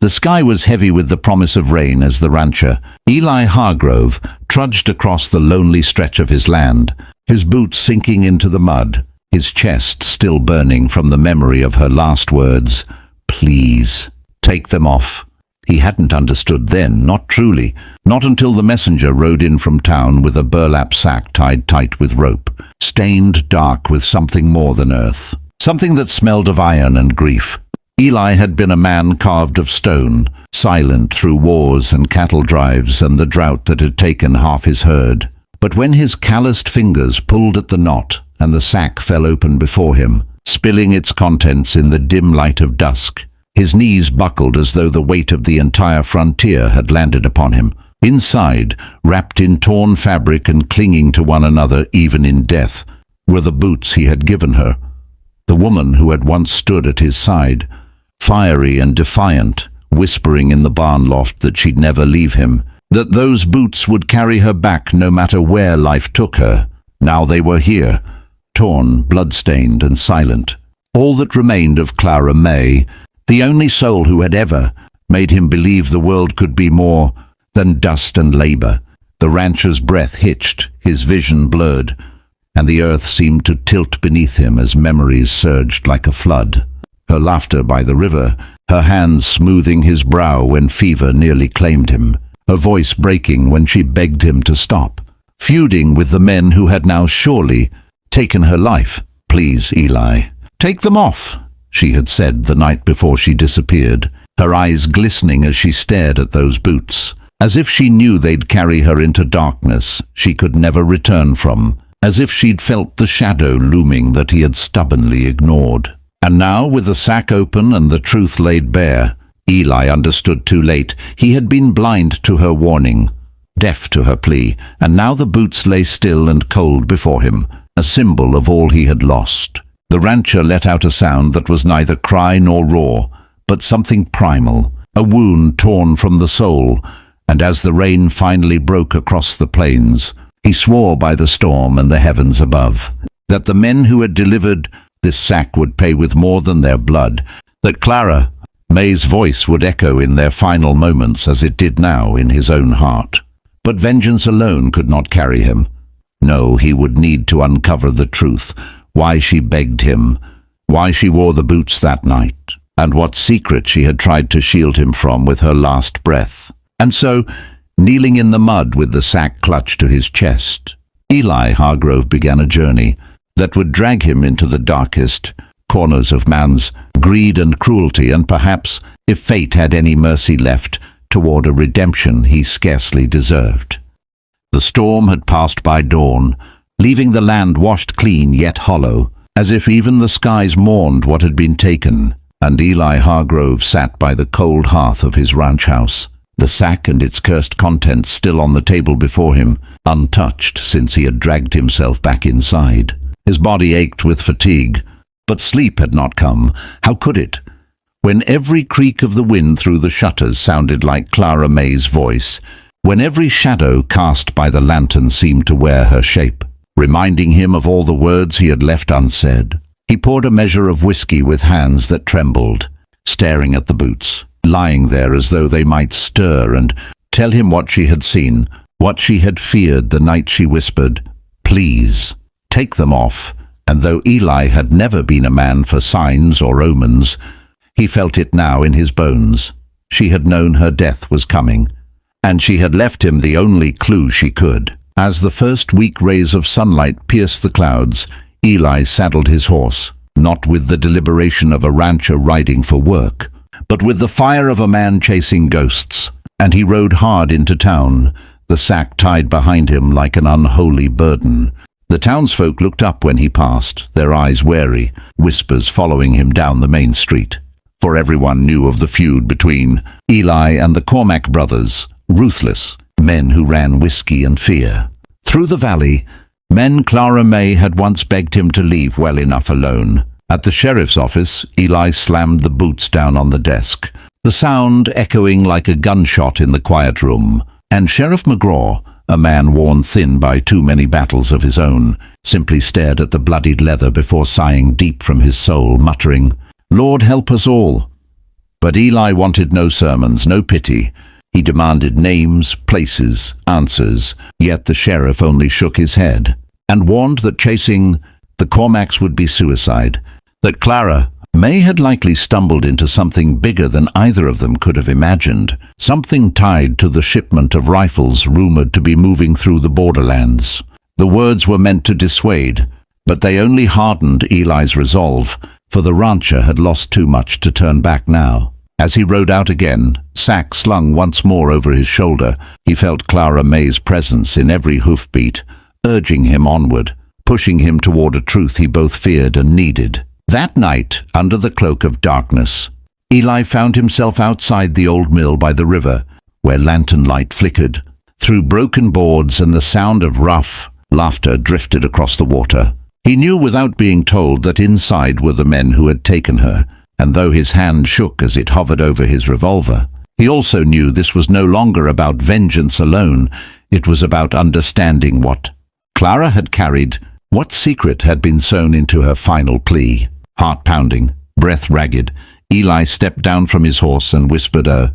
The sky was heavy with the promise of rain as the rancher, Eli Hargrove, trudged across the lonely stretch of his land, his boots sinking into the mud, his chest still burning from the memory of her last words, "Please, take them off." He hadn't understood then, not truly, not until the messenger rode in from town with a burlap sack tied tight with rope, stained dark with something more than earth, something that smelled of iron and grief. Eli had been a man carved of stone, silent through wars and cattle drives and the drought that had taken half his herd. But when his calloused fingers pulled at the knot and the sack fell open before him, spilling its contents in the dim light of dusk, his knees buckled as though the weight of the entire frontier had landed upon him. Inside, wrapped in torn fabric and clinging to one another even in death, were the boots he had given her, the woman who had once stood at his side, fiery and defiant, whispering in the barn loft that she'd never leave him, that those boots would carry her back no matter where life took her. Now they were here, torn, bloodstained and silent. All that remained of Clara May, the only soul who had ever made him believe the world could be more than dust and labor. The rancher's breath hitched, his vision blurred, and the earth seemed to tilt beneath him as memories surged like a flood. Her laughter by the river, her hands smoothing his brow when fever nearly claimed him, her voice breaking when she begged him to stop, feuding with the men who had now surely taken her life. "Please, Eli, take them off," she had said the night before she disappeared, her eyes glistening as she stared at those boots, as if she knew they'd carry her into darkness she could never return from, as if she'd felt the shadow looming that he had stubbornly ignored. And now, with the sack open and the truth laid bare, Eli understood too late. He had been blind to her warning, deaf to her plea, and now the boots lay still and cold before him, a symbol of all he had lost. The rancher let out a sound that was neither cry nor roar, but something primal, a wound torn from the soul, and as the rain finally broke across the plains, he swore by the storm and the heavens above, that the men who had delivered this sack would pay with more than their blood, that Clara May's voice would echo in their final moments as it did now in his own heart. But vengeance alone could not carry him. No, he would need to uncover the truth, why she begged him, why she wore the boots that night, and what secret she had tried to shield him from with her last breath. And so, kneeling in the mud with the sack clutched to his chest, Eli Hargrove began a journey that would drag him into the darkest corners of man's greed and cruelty, and perhaps, if fate had any mercy left, toward a redemption he scarcely deserved. The storm had passed by dawn, leaving the land washed clean yet hollow, as if even the skies mourned what had been taken, and Eli Hargrove sat by the cold hearth of his ranch house, the sack and its cursed contents still on the table before him, untouched since he had dragged himself back inside. His body ached with fatigue, but sleep had not come. How could it? When every creak of the wind through the shutters sounded like Clara May's voice, when every shadow cast by the lantern seemed to wear her shape, reminding him of all the words he had left unsaid, he poured a measure of whiskey with hands that trembled, staring at the boots, lying there as though they might stir and tell him what she had seen, what she had feared the night she whispered, "Please, take them off." And though Eli had never been a man for signs or omens, he felt it now in his bones. She had known her death was coming, and she had left him the only clue she could. As the first weak rays of sunlight pierced the clouds, Eli saddled his horse, not with the deliberation of a rancher riding for work, but with the fire of a man chasing ghosts, and he rode hard into town, the sack tied behind him like an unholy burden. The townsfolk looked up when he passed, their eyes wary, whispers following him down the main street. For everyone knew of the feud between Eli and the Cormack brothers, ruthless men who ran whiskey and fear. Through the valley, men Clara May had once begged him to leave well enough alone. At the sheriff's office, Eli slammed the boots down on the desk, the sound echoing like a gunshot in the quiet room, and Sheriff McGraw, a man worn thin by too many battles of his own, simply stared at the bloodied leather before sighing deep from his soul, muttering, "Lord help us all." But Eli wanted no sermons, no pity. He demanded names, places, answers, yet the sheriff only shook his head and warned that chasing the Cormacs would be suicide, that Clara May had likely stumbled into something bigger than either of them could have imagined, something tied to the shipment of rifles rumored to be moving through the borderlands. The words were meant to dissuade, but they only hardened Eli's resolve, for the rancher had lost too much to turn back now. As he rode out again, sack slung once more over his shoulder, he felt Clara May's presence in every hoofbeat, urging him onward, pushing him toward a truth he both feared and needed. That night, under the cloak of darkness, Eli found himself outside the old mill by the river, where lantern light flickered. Through broken boards and the sound of rough laughter drifted across the water. He knew without being told that inside were the men who had taken her, and though his hand shook as it hovered over his revolver, he also knew this was no longer about vengeance alone. It was about understanding what Clara had carried, what secret had been sewn into her final plea. Heart pounding, breath ragged, Eli stepped down from his horse and whispered a